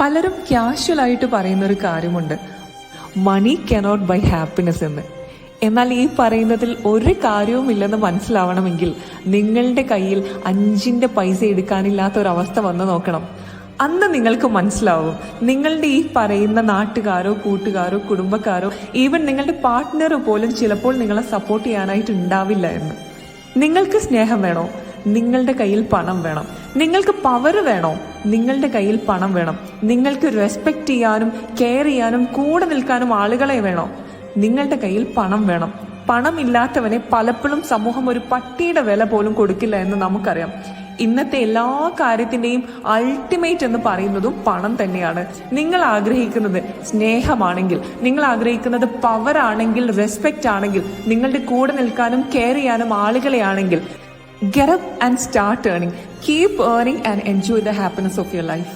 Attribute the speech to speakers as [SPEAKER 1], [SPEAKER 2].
[SPEAKER 1] പലരും ക്യാഷ്വലായിട്ട് പറയുന്ന ഒരു കാര്യമുണ്ട്, മണി കനോട്ട് ബൈ ഹാപ്പിനെസ് എന്ന്. എന്നാൽ ഈ പറയുന്നതിൽ ഒരു കാര്യവുമില്ലെന്ന് മനസ്സിലാവണമെങ്കിൽ നിങ്ങളുടെ കയ്യിൽ 5 പൈസ എടുക്കാനില്ലാത്ത ഒരവസ്ഥ വന്ന് നോക്കണം. അന്ന് നിങ്ങൾക്ക് മനസ്സിലാവും നിങ്ങളുടെ ഈ പറയുന്ന നാട്ടുകാരോ കൂട്ടുകാരോ കുടുംബക്കാരോ ഈവൻ നിങ്ങളുടെ പാർട്ട്ണർ പോലും ചിലപ്പോൾ നിങ്ങളെ സപ്പോർട്ട് ചെയ്യാനായിട്ട് ഉണ്ടാവില്ല എന്ന്. നിങ്ങൾക്ക് സ്നേഹം വേണോ? നിങ്ങളുടെ കയ്യിൽ പണം വേണം. നിങ്ങൾക്ക് പവർ വേണോ? നിങ്ങളുടെ കയ്യിൽ പണം വേണം. നിങ്ങൾക്ക് റെസ്പെക്ട് ചെയ്യാനും കെയർ ചെയ്യാനും കൂടെ നിൽക്കാനും ആളുകളെ വേണോ? നിങ്ങളുടെ കയ്യിൽ പണം വേണം. പണമില്ലാത്തവനെ പലപ്പോഴും സമൂഹം ഒരു പട്ടിയുടെ വില പോലും കൊടുക്കില്ല എന്ന് നമുക്കറിയാം. ഇന്നത്തെ എല്ലാ കാര്യത്തിന്റെയും അൾട്ടിമേറ്റ് എന്ന് പറയുന്നതും പണം തന്നെയാണ്. നിങ്ങൾ ആഗ്രഹിക്കുന്നത് സ്നേഹമാണെങ്കിൽ, നിങ്ങൾ ആഗ്രഹിക്കുന്നത് പവർ ആണെങ്കിൽ, റെസ്പെക്റ്റ് ആണെങ്കിൽ, നിങ്ങളുടെ കൂടെ നിൽക്കാനും കെയർ ചെയ്യാനും ആളുകളെയാണെങ്കിൽ, get up and start earning. Keep earning and enjoy the happiness of your life.